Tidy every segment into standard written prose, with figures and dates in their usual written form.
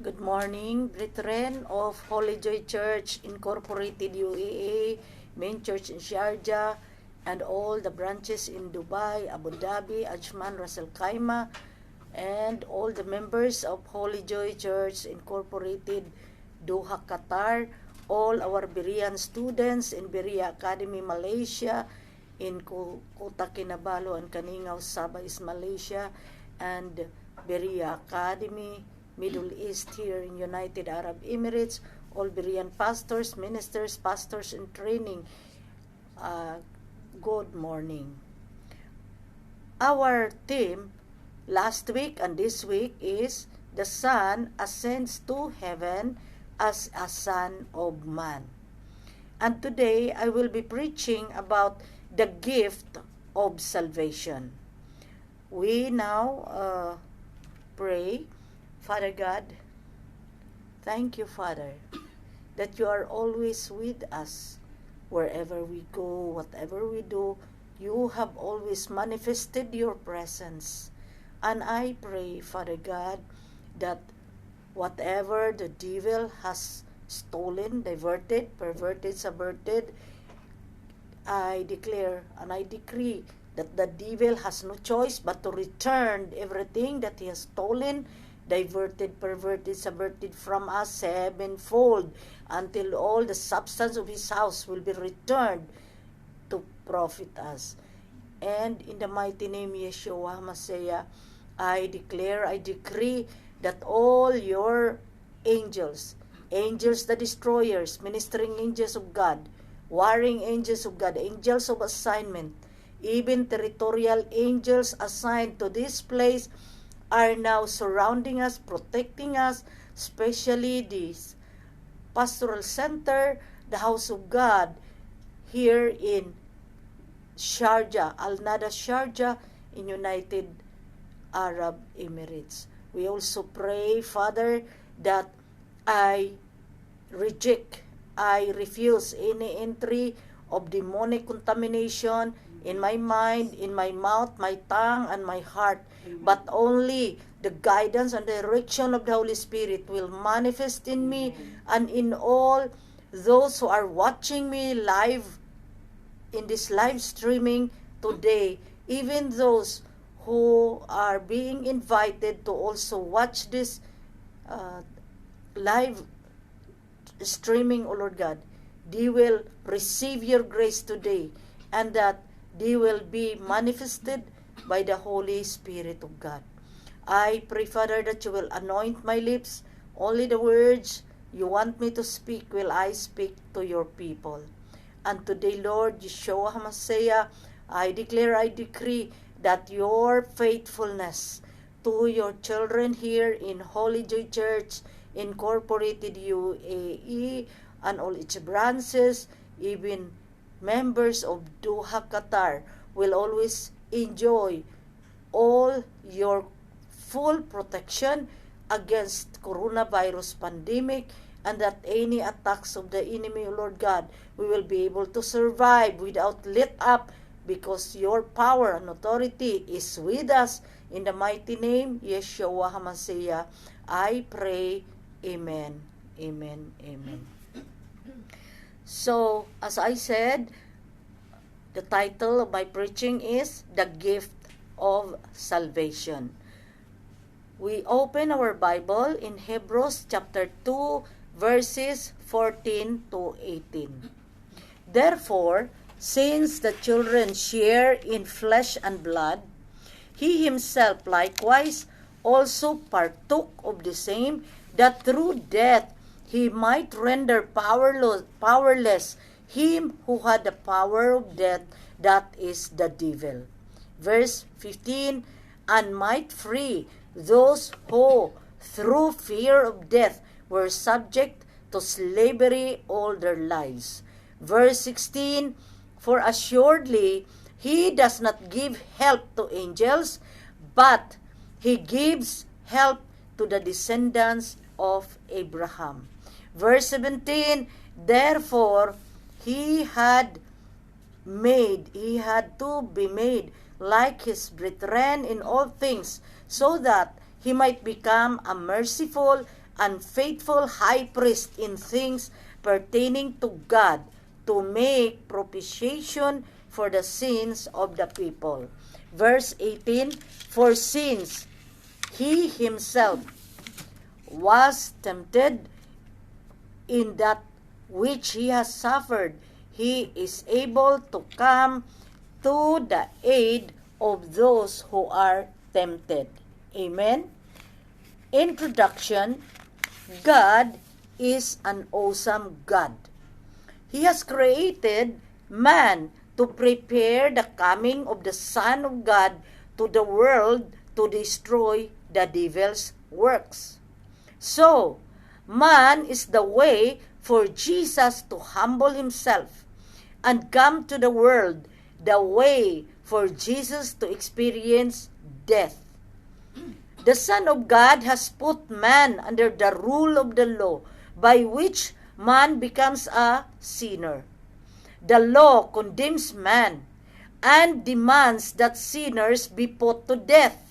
Good morning, brethren of Holy Joy Church Incorporated UAE, main church in Sharjah, and all the branches in Dubai, Abu Dhabi, Ajman, Ras Al Khaimah, and all the members of Holy Joy Church Incorporated Doha, Qatar, all our Berean students in Berea Academy, Malaysia, in Kota Kinabalu and Kaningaw, Sabah, Malaysia, and Berea Academy, Middle East here in United Arab Emirates, all Berean pastors, ministers, pastors in training. Good morning. Our theme last week and this week is the Son ascends to heaven as a Son of Man. And today I will be preaching about the gift of salvation. We now pray. Father God, thank you, Father, that you are always with us. Wherever we go, whatever we do, you have always manifested your presence. And I pray, Father God, that whatever the devil has stolen, diverted, perverted, subverted, I declare and I decree that the devil has no choice but to return everything that he has stolen, diverted, perverted, subverted from us sevenfold, until all the substance of his house will be returned to profit us. And in the mighty name Yeshua HaMashiach, I declare, I decree that all your angels, angels the destroyers, ministering angels of God, warring angels of God, angels of assignment, even territorial angels assigned to this place, are now surrounding us, protecting us, especially this pastoral center, the house of God, here in Sharjah, Al Nada Sharjah, in United Arab Emirates. We also pray, Father, that I refuse any entry of demonic contamination in my mind, in my mouth, my tongue, and my heart. But only the guidance and direction of the Holy Spirit will manifest in me and in all those who are watching me live in this live streaming today, even those who are being invited to also watch this live streaming, O Lord God, they will receive your grace today, and that they will be manifested by the Holy Spirit of God. I pray, Father, that you will anoint my lips. Only the words you want me to speak will I speak to your people. And today, Lord Yeshua HaMashiach, I declare, I decree that your faithfulness to your children here in Holy Joy Church Incorporated UAE and all its branches, even members of Doha, Qatar, will always enjoy all your full protection against coronavirus pandemic, and that any attacks of the enemy, Lord God, we will be able to survive without let up, because your power and authority is with us. In the mighty name, Yeshua HaMashiach, I pray. Amen. Amen. Amen. So, as I said, the title of my preaching is The Gift of Salvation. We open our Bible in Hebrews chapter 2, verses 14 to 18. Therefore, since the children share in flesh and blood, he himself likewise also partook of the same, that through death he might render powerless him who had the power of death, that is the devil. Verse 15, and might free those who through fear of death were subject to slavery all their lives. Verse 16, for assuredly he does not give help to angels, but he gives help to the descendants of Abraham. Verse 17, therefore he had to be made like his brethren in all things, so that he might become a merciful and faithful high priest in things pertaining to God, to make propitiation for the sins of the people. Verse 18, for since he himself was tempted in that which he has suffered, he is able to come to the aid of those who are tempted. Amen? Introduction. God is an awesome God. He has created man to prepare the coming of the Son of God to the world to destroy the devil's works. So, man is the way for Jesus to humble himself and come to the world, the way for Jesus to experience death. The Son of God has put man under the rule of the law, by which man becomes a sinner. The law condemns man and demands that sinners be put to death.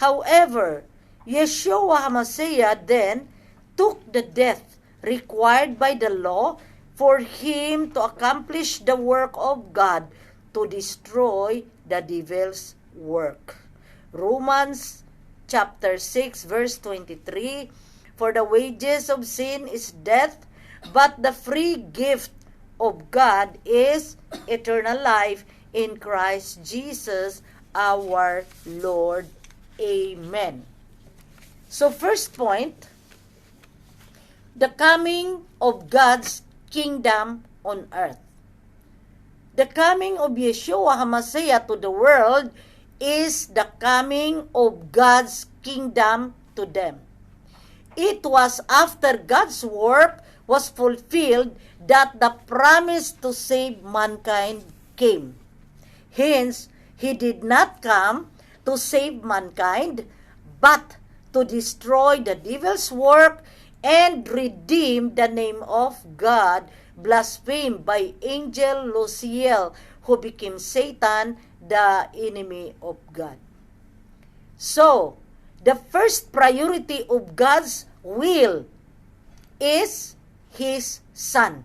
However, Yeshua HaMashiach then took the death required by the law for him to accomplish the work of God to destroy the devil's work. Romans chapter 6 verse 23, for the wages of sin is death, but the free gift of God is eternal life in Christ Jesus our Lord. Amen. So first point, the coming of God's kingdom on earth. The coming of Yeshua HaMashiach to the world is the coming of God's kingdom to them. It was after God's work was fulfilled that the promise to save mankind came. Hence, he did not come to save mankind, but to destroy the devil's work and redeem the name of God, blasphemed by angel Luciel, who became Satan, the enemy of God. So, the first priority of God's will is His Son.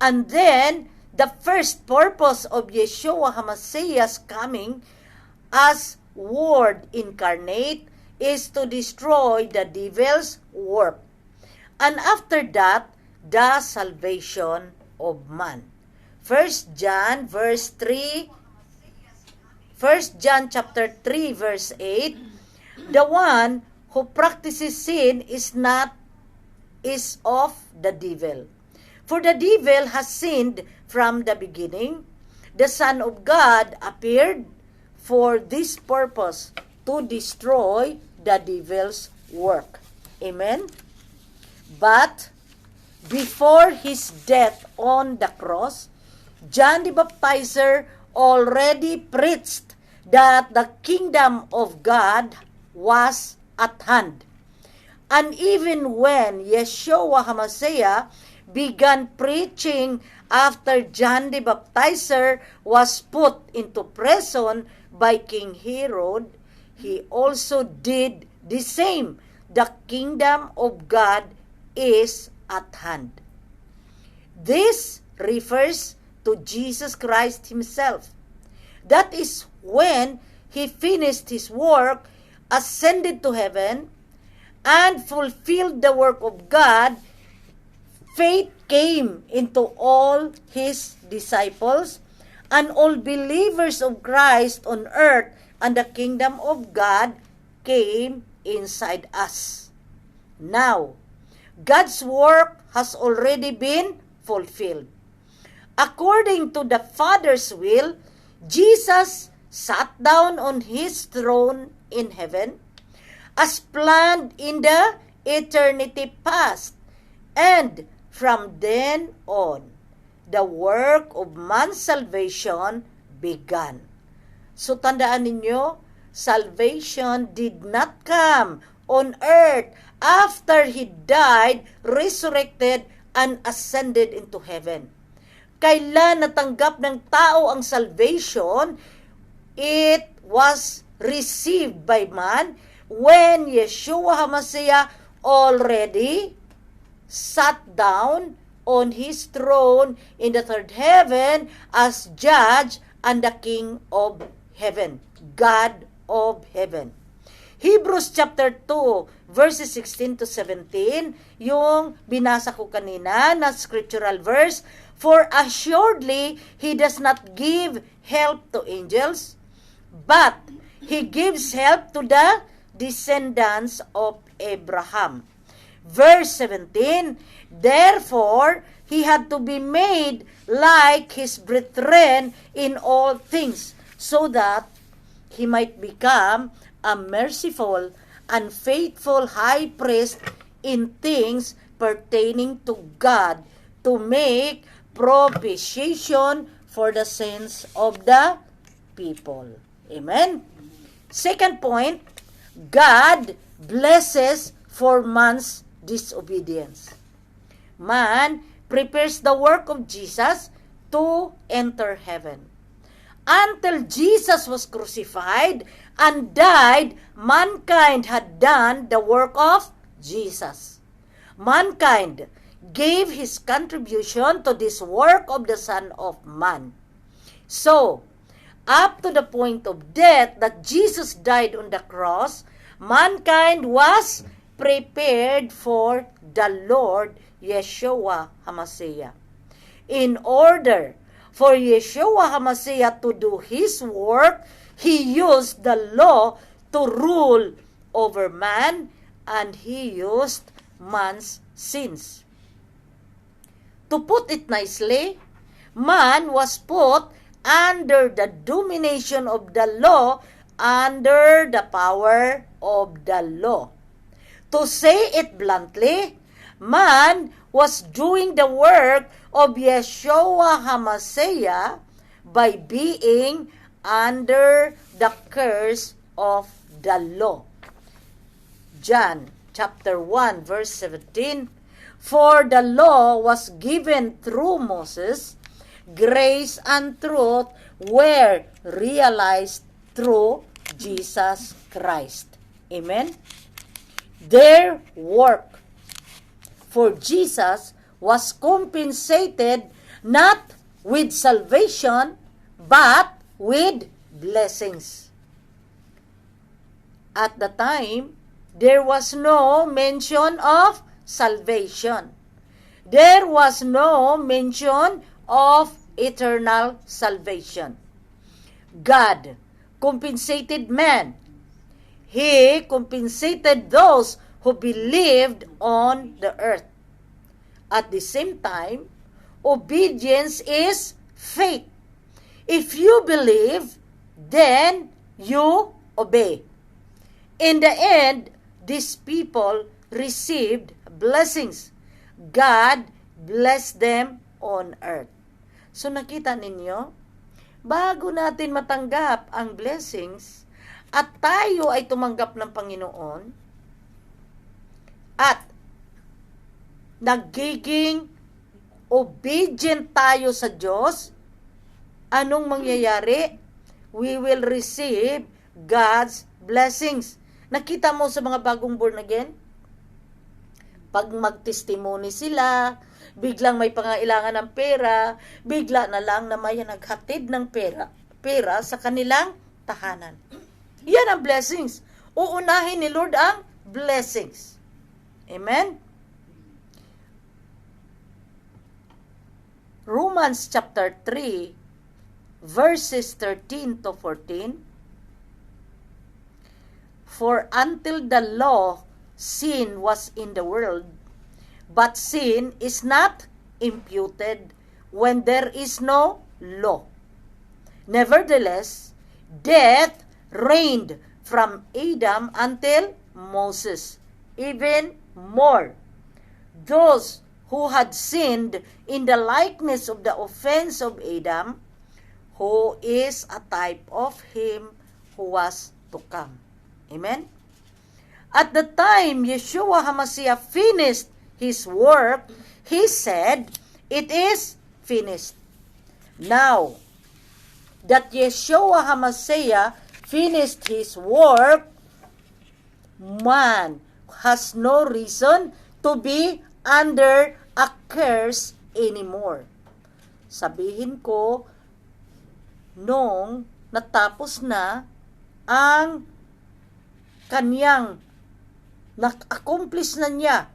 And then, the first purpose of Yeshua HaMashiach's coming as Word incarnate is to destroy the devil's work. And after that, the salvation of man. 1 John chapter 3 verse 8, the one who practices sin is of the devil. For the devil has sinned from the beginning. The Son of God appeared for this purpose, to destroy the devil's work. Amen? But before his death on the cross, John the Baptizer already preached that the kingdom of God was at hand. And even when Yeshua HaMashiach began preaching after John the Baptizer was put into prison by King Herod, he also did the same. The kingdom of God is at hand. This refers to Jesus Christ himself. That is when he finished his work, ascended to heaven, and fulfilled the work of God. Faith came into all his disciples and all believers of Christ on earth, and the kingdom of God came inside us. Now, God's work has already been fulfilled. According to the Father's will, Jesus sat down on his throne in heaven as planned in the eternity past, and from then on, the work of man's salvation began. So tandaan ninyo, salvation did not come on earth after he died, resurrected, and ascended into heaven. Kailan natanggap ng tao ang salvation? It was received by man when Yeshua HaMashiach already sat down on his throne in the third heaven as judge and the King of heaven, God of heaven. Hebrews chapter 2, verses 16 to 17, yung binasa ko kanina na scriptural verse, for assuredly he does not give help to angels, but he gives help to the descendants of Abraham. Verse 17, therefore he had to be made like his brethren in all things, so that he might become a merciful and faithful high priest in things pertaining to God, to make propitiation for the sins of the people. Amen? Second point, God blesses for man's disobedience. Man prepares the work of Jesus to enter heaven. Until Jesus was crucified and died, mankind had done the work of Jesus. Mankind gave his contribution to this work of the Son of Man. So, up to the point of death that Jesus died on the cross, mankind was prepared for the Lord Yeshua HaMashiach. In order for Yeshua HaMashiach to do his work, he used the law to rule over man, and he used man's sins. To put it nicely, man was put under the domination of the law, under the power of the law. To say it bluntly, man was doing the work of Yeshua HaMashiach by being under the curse of the law. John chapter 1 verse 17, for the law was given through Moses, grace and truth were realized through Jesus Christ. Amen? Their work for Jesus was compensated not with salvation, but with blessings. At the time, there was no mention of salvation. There was no mention of eternal salvation. God compensated man. He compensated those who believed on the earth. At the same time, obedience is faith. If you believe, then you obey. In the end, these people received blessings. God blessed them on earth. So nakita ninyo, bago natin matanggap ang blessings at tayo ay tumanggap ng Panginoon at nagiging obedient tayo sa Diyos, anong mangyayari? We will receive God's blessings. Nakita mo sa mga bagong born again? Pag magtestimony sila, biglang may pangailangan ng pera, bigla na lang na may naghatid ng pera sa kanilang tahanan. Yan ang blessings. Uunahin ni Lord ang blessings. Amen? Romans chapter 3, verses 13 to 14. For until the law, sin was in the world, but sin is not imputed when there is no law. Nevertheless, death reigned from Adam until Moses, even more. Those who had sinned in the likeness of the offense of Adam, who is a type of him who was to come. Amen? At the time Yeshua HaMashiach finished his work, he said, it is finished. Now that Yeshua HaMashiach finished his work, man has no reason to be under a curse anymore. Sabihin ko, nung natapos na ang kanyang na-accomplish na niya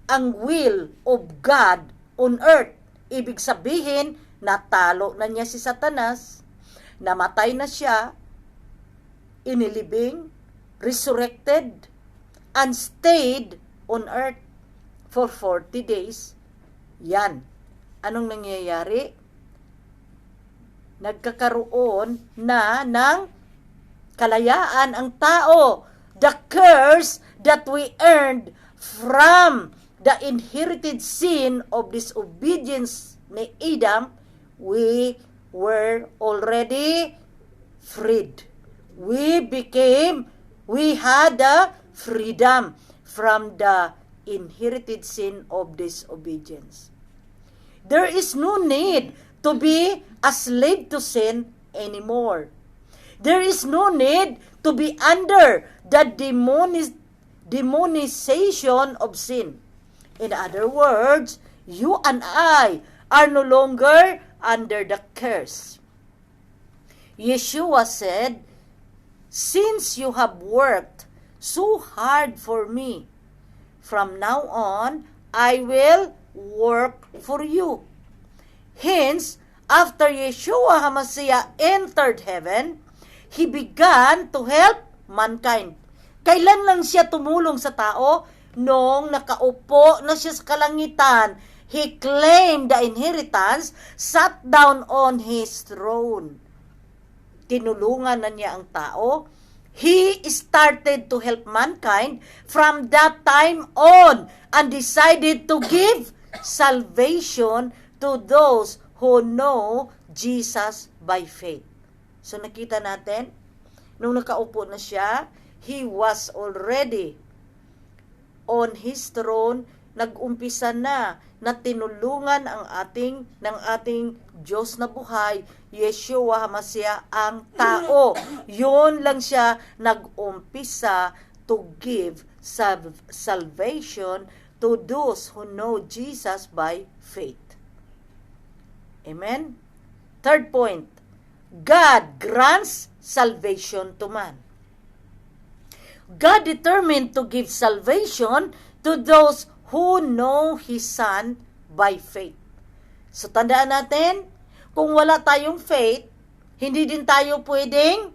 ang will of God on earth. Ibig sabihin, natalo na niya si Satanas, namatay na siya, inilibing, resurrected, and stayed on earth for 40 days. Yan. Anong nangyayari? Nagkakaroon na ng kalayaan ang tao. The curse that we earned from the inherited sin of disobedience ni Adam, we were already freed. We had the freedom from the inherited sin of disobedience. There is no need to be a slave to sin anymore. There is no need to be under the demonization of sin. In other words, you and I are no longer under the curse. Yeshua said, "Since you have worked so hard for me, from now on, I will work for you." Hence, after Yeshua HaMashiach entered heaven, He began to help mankind. Kailan lang siya tumulong sa tao? Nung nakaupo na siya sa kalangitan, He claimed the inheritance, sat down on His throne. Tinulungan na niya ang tao. He started to help mankind from that time on and decided to give salvation to those who know Jesus by faith. So nakita natin, nung nakaupo na siya, He was already on His throne, nag-umpisa na tinulungan ng ating Diyos na buhay, Yeshua HaMashiach, ang tao. Yun lang siya nag-umpisa to give salvation to those who know Jesus by faith. Amen? Third point, God grants salvation to man. God determined to give salvation to those who know His Son by faith. So, tandaan natin, kung wala tayong faith, hindi din tayo pwedeng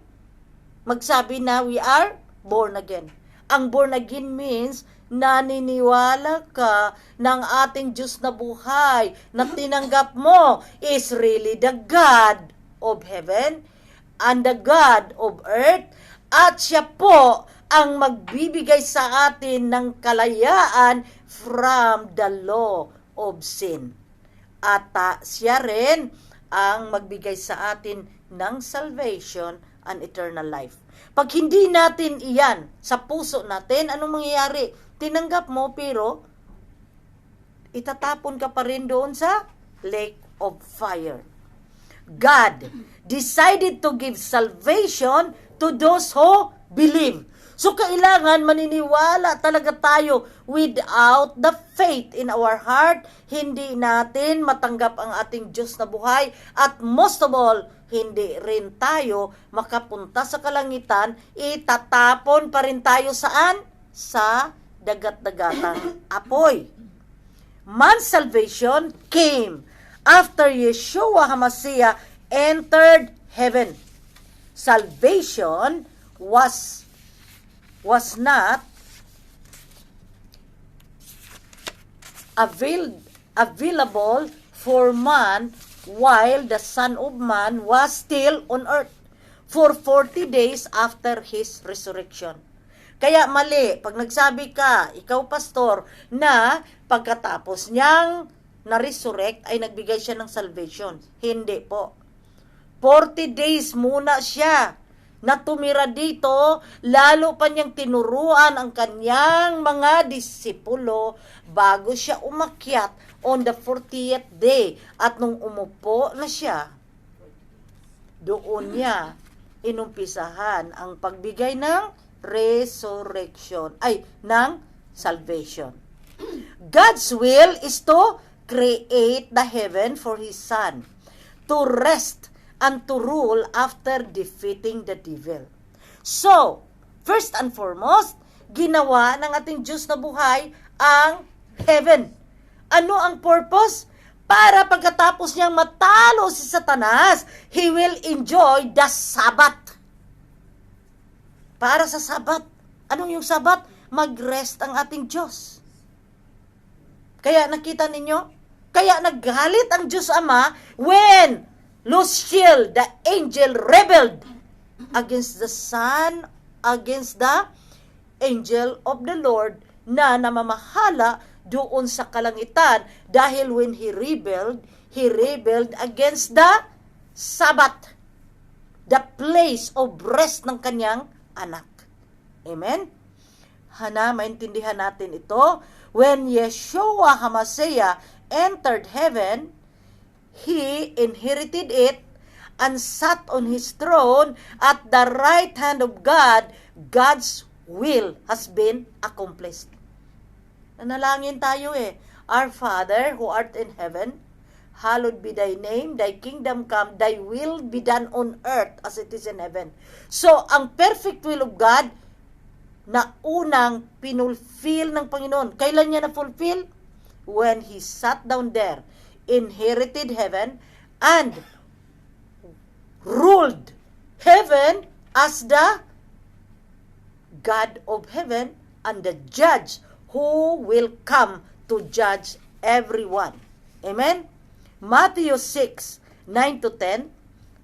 magsabi na we are born again. Ang born again means naniniwala ka ng ating Diyos na buhay na tinanggap mo is really the God of heaven and the God of earth, at siya po ang magbibigay sa atin ng kalayaan from the law of sin. At siya rin ang magbigay sa atin ng salvation and eternal life. Pag hindi natin iyan sa puso natin, anong mangyayari? Tinanggap mo pero itatapon ka pa rin doon sa lake of fire. God decided to give salvation to those who believe. So, kailangan maniniwala talaga tayo. Without the faith in our heart, hindi natin matanggap ang ating Diyos na buhay. At most of all, hindi rin tayo makapunta sa kalangitan. Itatapon pa rin tayo saan? Sa dagat-dagatang apoy. Man's salvation came after Yeshua HaMashiach entered heaven. Salvation was not available for man while the Son of Man was still on earth for 40 days after His resurrection. Kaya mali, pag nagsabi ka, ikaw pastor, na pagkatapos niyang na-resurrect ay nagbigay siya ng salvation. Hindi po. 40 days muna siya na tumira dito, lalo pa niyang tinuruan ang kanyang mga disipulo bago siya umakyat on the 40th day. At nung umupo na siya, doon niya inumpisahan ang pagbigay ng resurrection, ng salvation. God's will is to create the heaven for His Son, to rest and to rule after defeating the devil. So, first and foremost, ginawa ng ating Diyos na buhay ang heaven. Ano ang purpose? Para pagkatapos niyang matalo si Satanas, He will enjoy the Sabbath. Para sa Sabbath. Anong yung Sabbath? Mag-rest ang ating Diyos. Kaya nakita ninyo? Kaya naggalit ang Diyos Ama when Luciel, the angel, rebelled against the Son, against the angel of the Lord na namamahala doon sa kalangitan dahil when he rebelled against the Sabbath, the place of rest ng kanyang anak. Amen? Maintindihan natin ito. When Yeshua HaMashiach entered heaven, He inherited it and sat on His throne at the right hand of God. God's will has been accomplished. Nanalangin tayo Our Father who art in heaven, hallowed be thy name, thy kingdom come, thy will be done on earth as it is in heaven. So, ang perfect will of God na unang pinulfill ng Panginoon. Kailan niya na-fulfill? When He sat down there, inherited heaven, and ruled heaven as the God of heaven and the judge who will come to judge everyone. Amen? Matthew 6:9-10,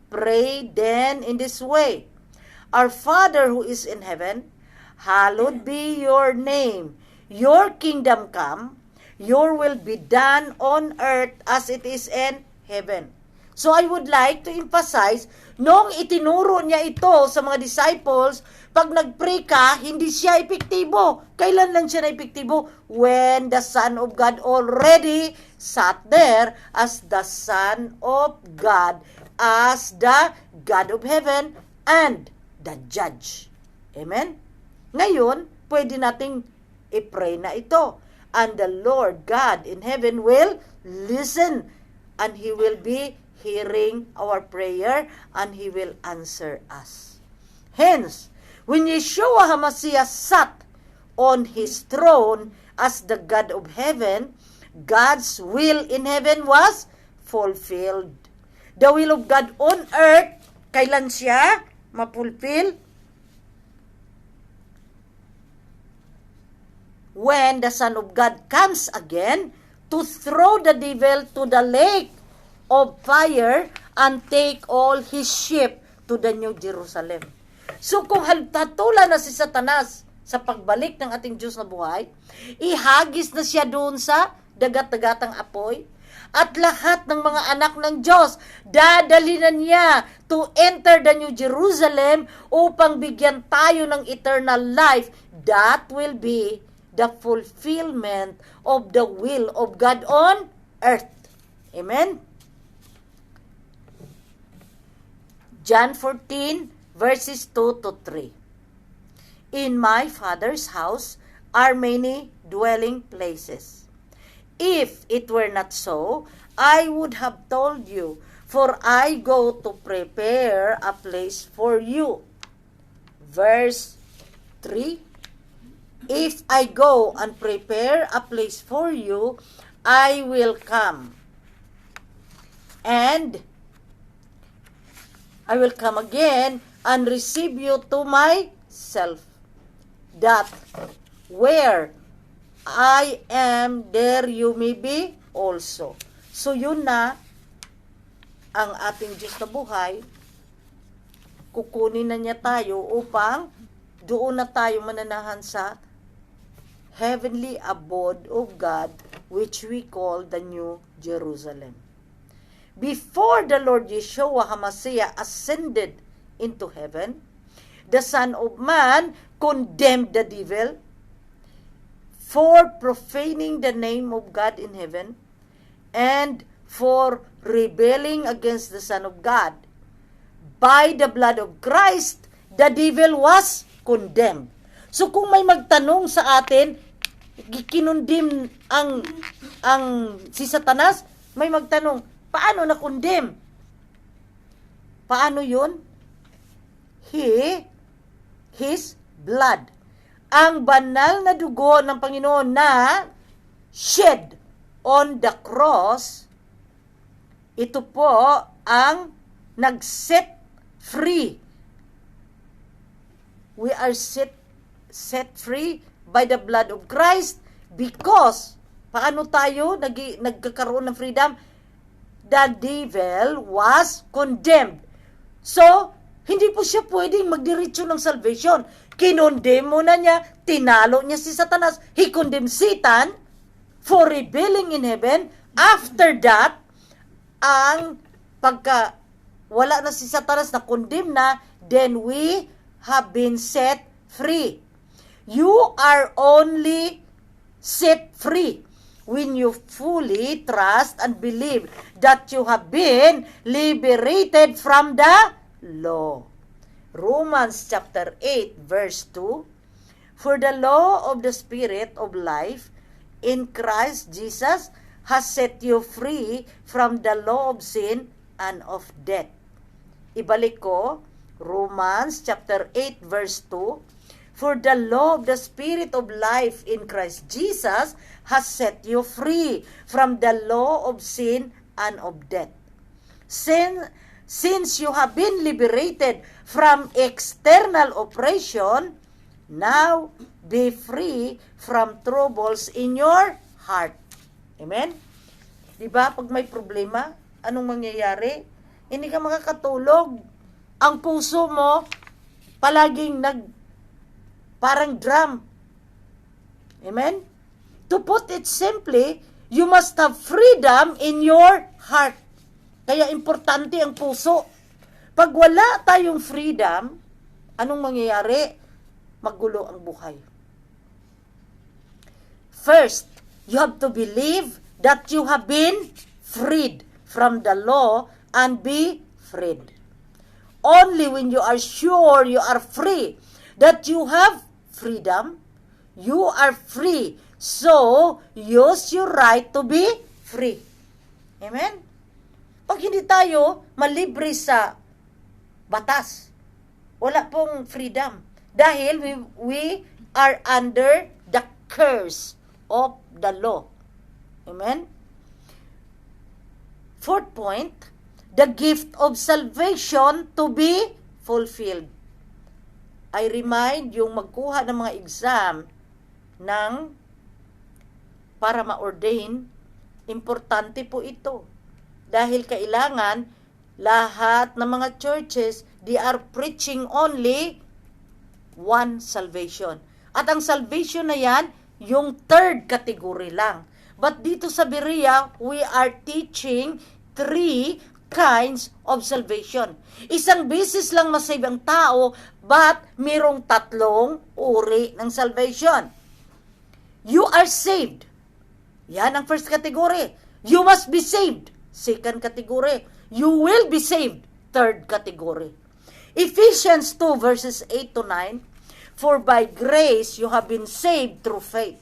pray then in this way, Our Father who is in heaven, hallowed be your name, your kingdom come, your will be done on earth as it is in heaven. So I would like to emphasize, nung itinuro niya ito sa mga disciples, pag nag-pray ka, hindi siya epektibo. Kailan lang siya na epektibo? When the Son of God already sat there as the Son of God, as the God of heaven and the Judge. Amen? Ngayon, pwede nating i-pray na ito. And the Lord God in heaven will listen, and He will be hearing our prayer, and He will answer us. Hence, when Yeshua HaMashiach sat on His throne as the God of heaven, God's will in heaven was fulfilled. The will of God on earth, kailan siya mapulfill? When the Son of God comes again to throw the devil to the lake of fire and take all his sheep to the New Jerusalem. So kung hatatulan na si Satanas sa pagbalik ng ating Diyos na buhay, ihagis na siya doon sa dagat-dagatang apoy, at lahat ng mga anak ng Diyos, dadalinan niya to enter the New Jerusalem upang bigyan tayo ng eternal life. That will be the fulfillment of the will of God on earth. Amen? John 14, verses 2-3. In my Father's house are many dwelling places. If it were not so, I would have told you, for I go to prepare a place for you. Verse 3. If I go and prepare a place for you, I will come. And I will come again and receive you to myself, that where I am, there you may be also. So yun na ang ating Diyos na buhay. Kukunin na niya tayo upang doon na tayo mananahan sa heavenly abode of God, which we call the New Jerusalem. Before the Lord Yeshua HaMashiach ascended into heaven, the Son of Man condemned the devil for profaning the name of God in heaven and for rebelling against the Son of God. By the blood of Christ, the devil was condemned. So kung may magtanong sa atin, kinundim ang si Satanas, may magtanong, paano na-condemn? Paano yun? His blood. Ang banal na dugo ng Panginoon na shed on the cross, ito po ang nag-set free. We are set free by the blood of Christ because paano tayo nagkakaroon ng freedom? The devil was condemned. So, hindi po siya pwedeng magdiretso ng salvation. Kinondem muna niya, tinalo niya si Satanas. He condemned Satan for rebelling in heaven. After that, ang pagka wala na si Satanas na condemn na, then we have been set free. You are only set free when you fully trust and believe that you have been liberated from the law. Romans chapter 8 verse 2, for the law of the Spirit of life in Christ Jesus has set you free from the law of sin and of death. Ibalik ko, Romans chapter 8 verse 2, for the law of the Spirit of life in Christ Jesus has set you free from the law of sin and of death. Since you have been liberated from external oppression, now be free from troubles in your heart. Amen? Diba? Pag may problema, anong mangyayari? Hindi ka makakatulog. Ang puso mo, palaging parang drum. Amen? To put it simply, you must have freedom in your heart. Kaya importante ang puso. Pag wala tayong freedom, anong mangyayari? Magulo ang buhay. First, you have to believe that you have been freed from the law and be freed. Only when you are sure you are free, that you have freedom, you are free. So, use your right to be free. Amen? Pag hindi tayo malibre sa batas, wala pong freedom. Dahil we are under the curse of the law. Amen? Fourth point, the gift of salvation to be fulfilled. I remind yung magkuha ng mga exam para ma-ordain, importante po ito. Dahil kailangan lahat ng mga churches, they are preaching only one salvation. At ang salvation na yan, yung third category lang. But dito sa Berea, we are teaching 3 kinds of salvation. Isang beses lang masave ang tao, but mirong 3 uri ng salvation. You are saved. Yan ang first category. You must be saved. Second category. You will be saved. Third category. Ephesians 2 verses 8 to 9, for by grace you have been saved through faith,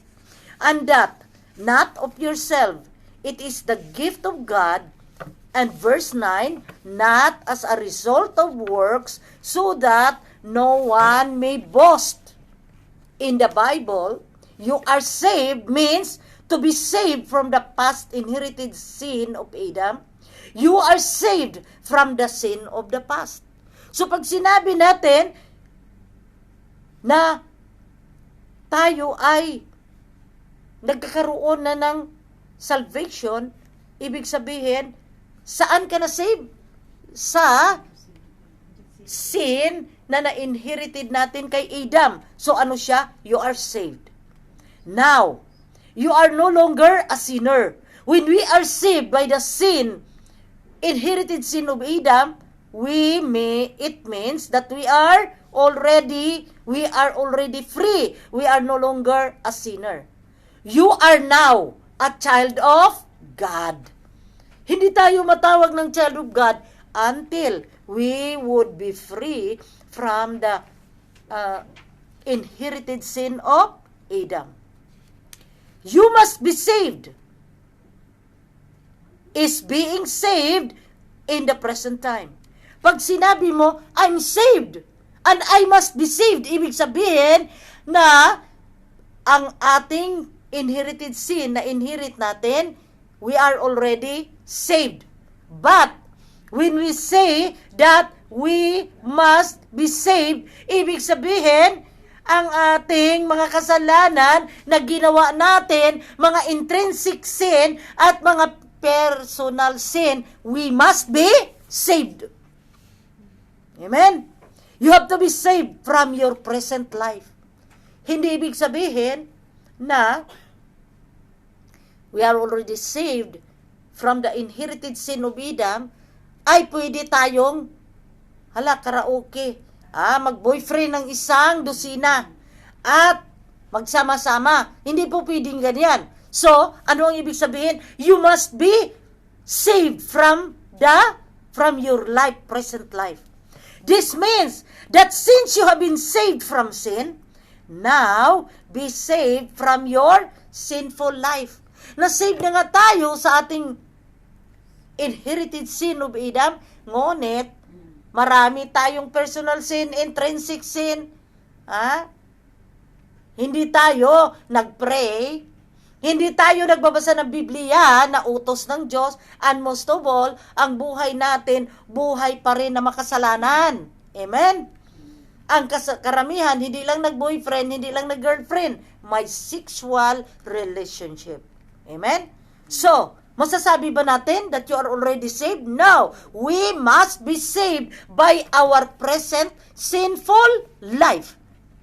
and that not of yourself, it is the gift of God. And verse 9, not as a result of works, so that no one may boast. In the Bible, you are saved means to be saved from the past inherited sin of Adam. You are saved from the sin of the past. So pag sinabi natin na tayo ay nagkakaroon na ng salvation, ibig sabihin, saan ka na save? Sa sin na na-inherited natin kay Adam. So ano siya? You are saved. Now, you are no longer a sinner. When we are saved by the inherited sin of Adam, it means that we are already free. We are no longer a sinner. You are now a child of God. Hindi tayo matawag ng child of God until we would be free from the inherited sin of Adam. You must be saved. Is being saved in the present time. Pag sinabi mo, I'm saved, and I must be saved, ibig sabihin na ang ating inherited sin na inherit natin, we are already saved. But, when we say that we must be saved, ibig sabihin, ang ating mga kasalanan na ginawa natin, mga intrinsic sin at mga personal sin, we must be saved. Amen? You have to be saved from your present life. Hindi ibig sabihin na we are already saved from the inherited sin of Adam, ay pwede tayong karaoke, mag-boyfriend ng isang dosina at magsama-sama. Hindi po pwedeng ganyan. So, ano ang ibig sabihin? You must be saved from your life, present life. This means that since you have been saved from sin, now be saved from your sinful life. Na-save na nga tayo sa ating inherited sin of Adam, ngunit marami tayong personal sin, intrinsic sin. Hindi tayo nag-pray, hindi tayo nagbabasa ng Biblia na utos ng Diyos, and most of all, ang buhay natin, buhay pa rin na makasalanan. Amen? Ang karamihan, hindi lang nag-boyfriend, hindi lang nag-girlfriend, may sexual relationship. Amen? So, masasabi ba natin that you are already saved? No. We must be saved by our present sinful life.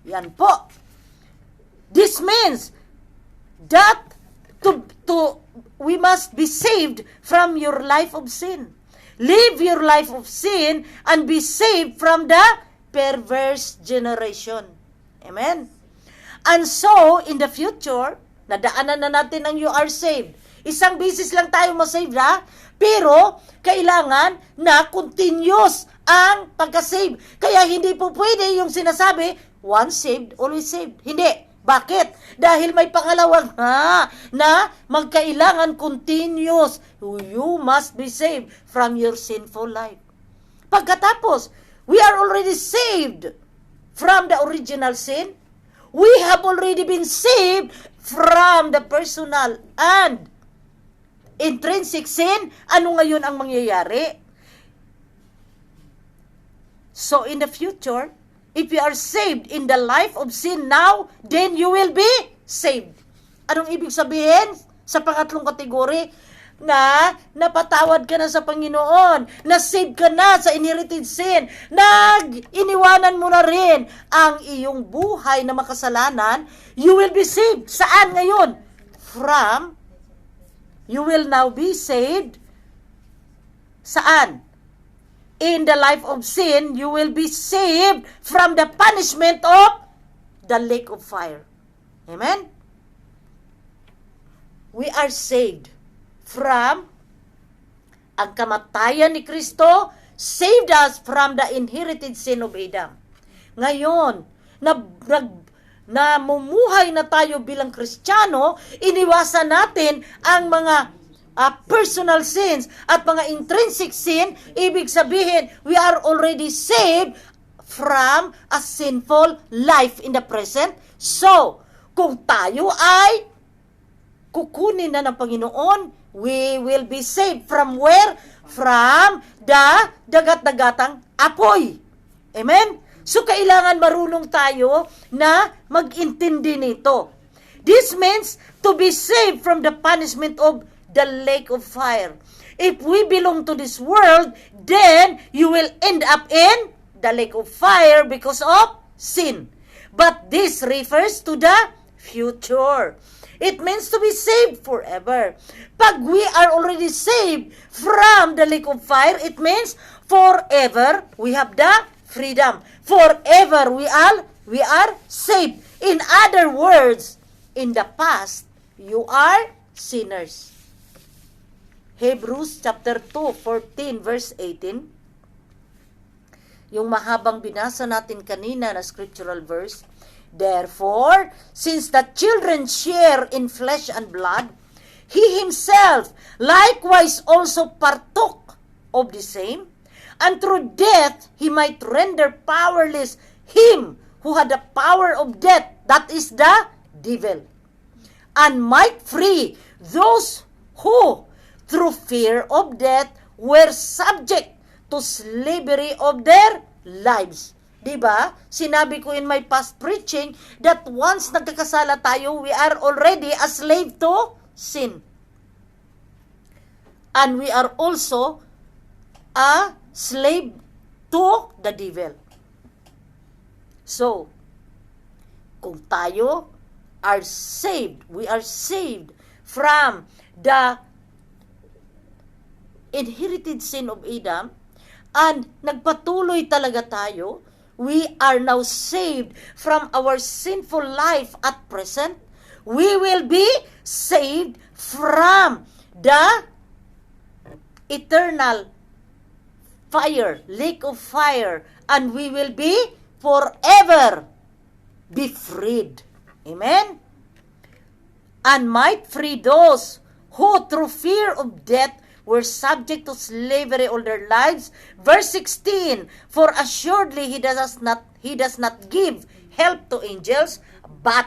Yan po. This means that we must be saved from your life of sin. Live your life of sin and be saved from the perverse generation. Amen? And so, in the future, nadaanan na natin ang you are saved. Isang beses lang tayo masave pero kailangan na continuous ang pagka-save. Kaya hindi po pwede yung sinasabi, once saved, always saved. Hindi. Bakit? Dahil may pangalawang na magkailangan continuous. You must be saved from your sinful life. Pagkatapos, we are already saved from the original sin. We have already been saved from the personal and intrinsic sin. Ano ngayon ang mangyayari? So in the future, if you are saved in the life of sin now, then you will be saved. Anong ibig sabihin? Sa pangatlong kategory, na napatawad ka na sa Panginoon, na save ka na sa inherited sin, iniwanan mo na rin ang iyong buhay na makasalanan, you will be saved. Saan ngayon? You will now be saved. Saan? In the life of sin, you will be saved from the punishment of the lake of fire. Amen? We are saved from ang kamatayan ni Kristo, saved us from the inherited sin of Adam. Ngayon, namumuhay na tayo bilang Kristiyano, iniwasan natin ang mga personal sins at mga intrinsic sin. Ibig sabihin, we are already saved from a sinful life in the present. So, kung tayo ay kukunin na ng Panginoon, we will be saved from where? From the dagat-dagatang apoy. Amen? So, kailangan marunong tayo na mag-intindi nito. This means to be saved from the punishment of the lake of fire. If we belong to this world, then you will end up in the lake of fire because of sin. But this refers to the future. It means to be saved forever. Pag we are already saved from the lake of fire, it means forever we have the freedom. Forever we are saved. In other words, in the past, you are sinners. Hebrews chapter 2, 14, verse 18. Yung mahabang binasa natin kanina na scriptural verse. Therefore, since the children share in flesh and blood, he himself likewise also partook of the same, and through death he might render powerless him who had the power of death, that is the devil, and might free those who, through fear of death, were subject to slavery of their lives. Diba? Sinabi ko in my past preaching that once nagkakasala tayo, we are already a slave to sin. And we are also a slave to the devil. So, kung tayo are saved, we are saved from the inherited sin of Adam, and nagpatuloy talaga tayo, we are now saved from our sinful life at present. We will be saved from the eternal fire, lake of fire, and we will be forever be freed. Amen? And might free those who through fear of death were subject to slavery all their lives. Verse 16, for assuredly he does not give help to angels, but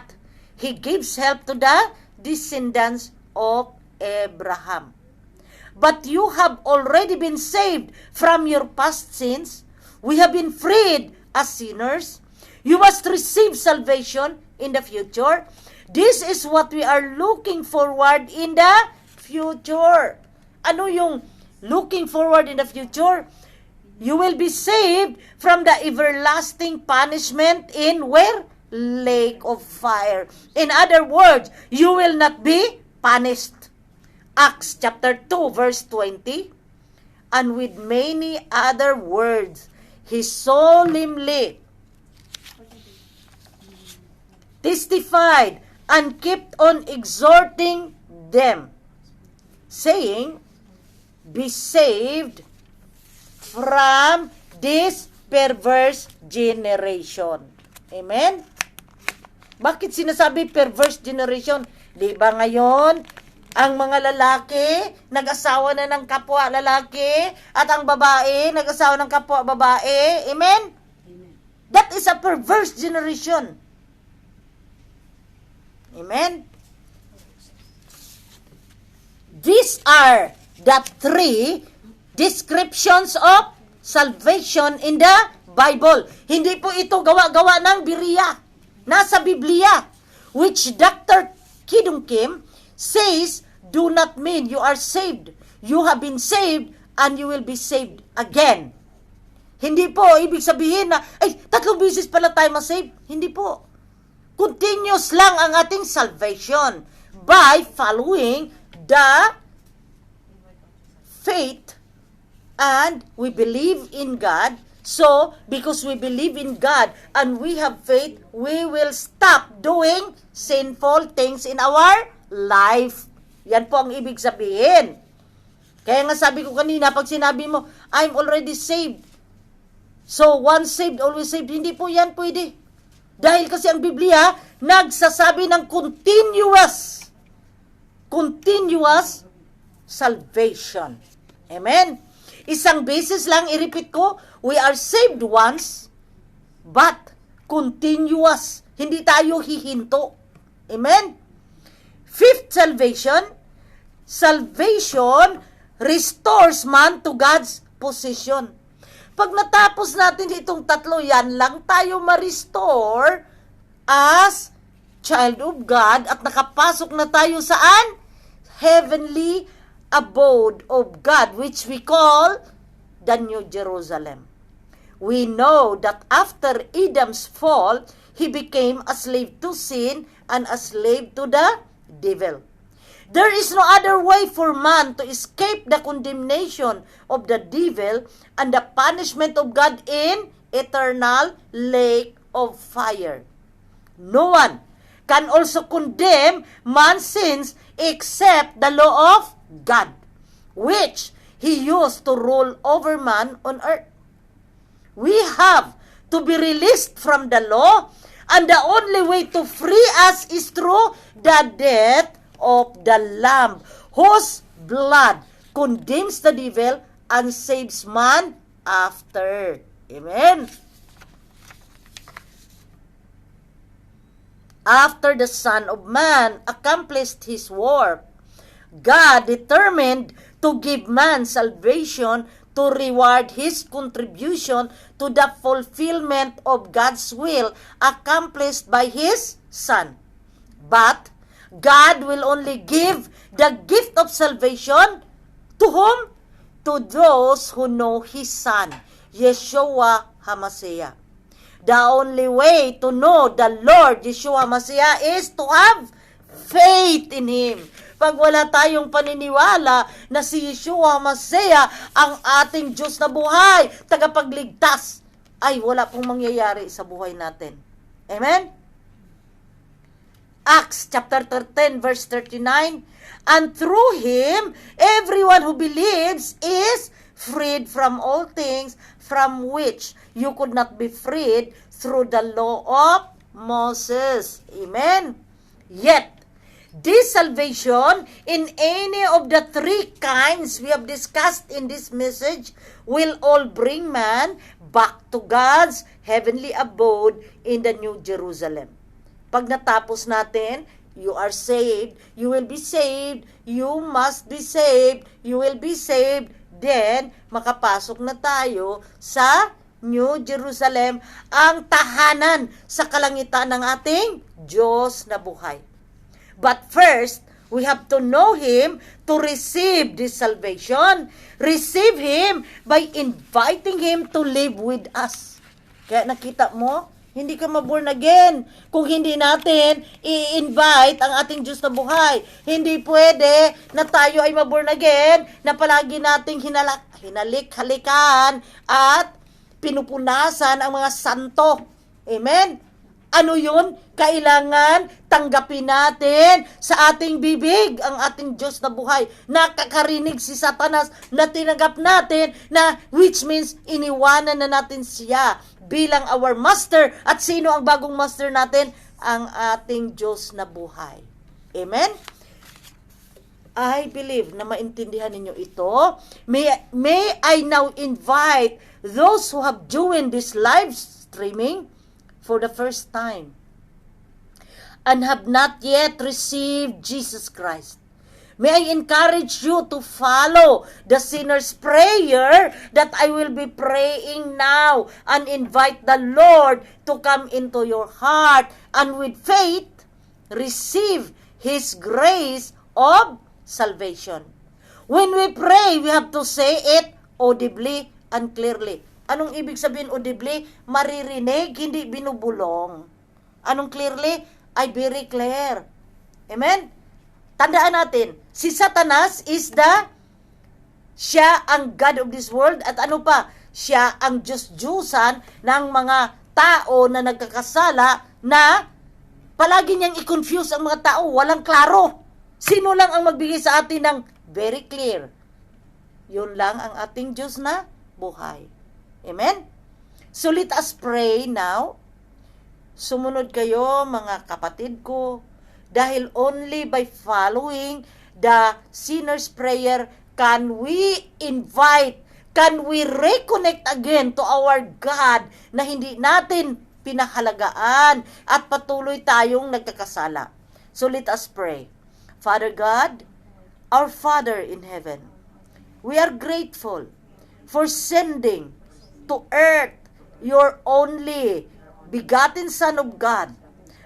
he gives help to the descendants of Abraham. But you have already been saved from your past sins. We have been freed as sinners. You must receive salvation in the future. This is what we are looking forward in the future. Ano yung looking forward in the future? You will be saved from the everlasting punishment in where? Lake of fire. In other words, you will not be punished. Acts chapter 2 verse 20. And with many other words, he solemnly testified and kept on exhorting them, saying, be saved from this perverse generation. Amen? Bakit sinasabi perverse generation? Di ba ngayon, ang mga lalaki, nag-asawa na ng kapwa lalaki, at ang babae, nag-asawa ng kapwa babae. Amen? That is a perverse generation. Amen? These are the three descriptions of salvation in the Bible. Hindi po ito gawa-gawa ng Biriya. Nasa Biblia. Which Dr. Kidung Kim says, do not mean you are saved. You have been saved and you will be saved again. Hindi po ibig sabihin na, ay, 3 beses pala tayo masave. Hindi po. Continuous lang ang ating salvation by following the faith, and we believe in God. So, because we believe in God and we have faith, we will stop doing sinful things in our life. Yan po ang ibig sabihin. Kaya nga sabi ko kanina, pag sinabi mo, I'm already saved. So, once saved, always saved. Hindi po yan pwede. Dahil kasi ang Biblia, nagsasabi ng continuous salvation. Amen? Isang beses lang, i-repeat ko, we are saved once, but continuous. Hindi tayo hihinto. Amen? Fifth salvation, salvation restores man to God's position. Pag natapos natin itong tatlo, yan lang tayo ma-restore as child of God at nakapasok na tayo saan? Heavenly abode of God, which we call the New Jerusalem. We know that after Adam's fall, he became a slave to sin and a slave to the devil. There is no other way for man to escape the condemnation of the devil and the punishment of God in eternal lake of fire. No one can also condemn man's sins except the law of God, which he used to rule over man on earth. We have to be released from the law And the only way to free us is through the death of the Lamb, whose blood condemns the devil and saves man after. Amen. After the Son of Man accomplished his work, God determined to give man salvation to reward his contribution to the fulfillment of God's will accomplished by his Son. But God will only give the gift of salvation to whom? To those who know his Son, Yeshua HaMashiach. The only way to know the Lord Yeshua HaMashiach is to have faith in Him. Pag wala tayong paniniwala na si Yeshua HaMashiach ang ating Diyos na buhay, tagapagligtas, ay wala pong mangyayari sa buhay natin. Amen? Acts chapter 13 verse 39, and through Him, everyone who believes is freed from all things from which you could not be freed through the law of Moses. Amen? Yet, this salvation in any of the three kinds we have discussed in this message will all bring man back to God's heavenly abode in the New Jerusalem. Pag natapos natin, you are saved, you will be saved, you must be saved, you will be saved, then makapasok na tayo sa New Jerusalem, ang tahanan sa kalangitan ng ating Diyos na buhay. But first, we have to know Him to receive this salvation. Receive Him by inviting Him to live with us. Kaya nakita mo, hindi ka ma-born again kung hindi natin i-invite ang ating Diyos na buhay. Hindi pwede na tayo ay ma-born again na palagi nating hinalik-halikan at pinupunasan ang mga santo. Amen? Ano yun? Kailangan tanggapin natin sa ating bibig ang ating Diyos na buhay. Nakakarinig si Satanas na tinanggap natin na which means iniwanan na natin siya bilang our master. At sino ang bagong master natin? Ang ating Diyos na buhay. Amen? I believe na maintindihan ninyo ito. May I now invite those who have joined this live streaming for the first time and have not yet received Jesus Christ. May I encourage you to follow the sinner's prayer that I will be praying now and invite the Lord to come into your heart and with faith receive His grace of salvation. When we pray, we have to say it audibly and clearly. Anong ibig sabihin audibly? Maririnig, hindi binubulong. Anong clearly? Ay very clear. Amen? Tandaan natin, si Satanas is siya ang God of this world at ano pa? Siya ang Diyos-Diyusan ng mga tao na nagkakasala na palagi niyang i-confuse ang mga tao, walang klaro. Sino lang ang magbigay sa atin ng very clear? Yun lang ang ating Diyos na buhay. Amen? So let us pray now. Sumunod kayo mga kapatid ko, dahil only by following the sinner's prayer can we invite, can we reconnect again to our God na hindi natin pinahalagaan at patuloy tayong nagkakasala. So let us pray. Father God, our Father in heaven, we are grateful for sending to earth your only begotten Son of God.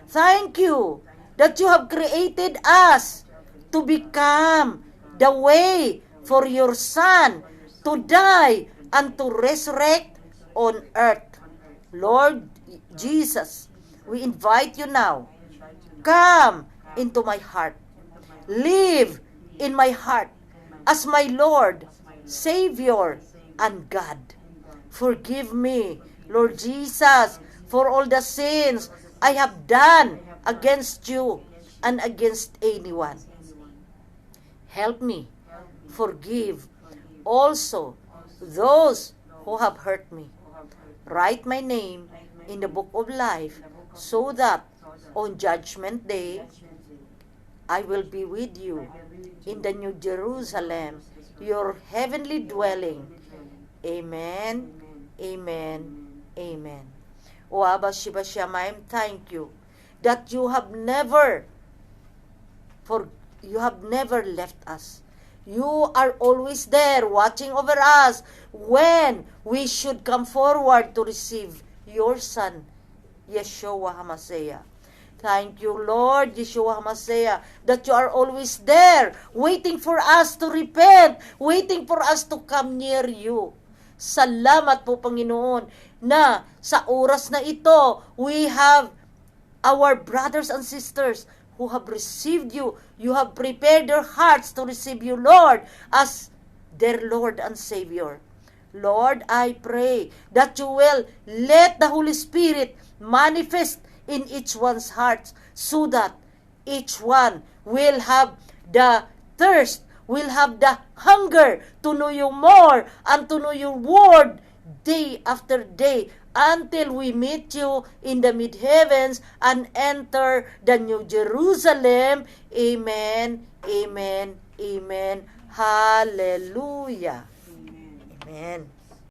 Thank you that you have created us to become the way for your Son to die and to resurrect on earth. Lord Jesus, we invite you now. Come into my heart. Live in my heart as my Lord, Savior, and God. Forgive me, Lord Jesus, for all the sins I have done against you and against anyone. Help me forgive also those who have hurt me. Write my name in the book of life so that on Judgment Day, I will be with you in the New Jerusalem, your heavenly dwelling. Amen, amen, amen. O Abba Shiva Shamayim, thank you that you have never left us. You are always there watching over us when we should come forward to receive your Son, Yeshua HaMashiach. Thank you, Lord Yeshua HaMashiach, that you are always there, waiting for us to repent, waiting for us to come near you. Salamat po, Panginoon, na sa oras na ito, we have our brothers and sisters who have received you. You have prepared their hearts to receive you, Lord, as their Lord and Savior. Lord, I pray that you will let the Holy Spirit manifest in each one's heart so that each one will have the thirst, will have the hunger to know you more and to know your word day after day until we meet you in the mid-heavens and enter the New Jerusalem. Amen, amen, amen. Hallelujah. Amen.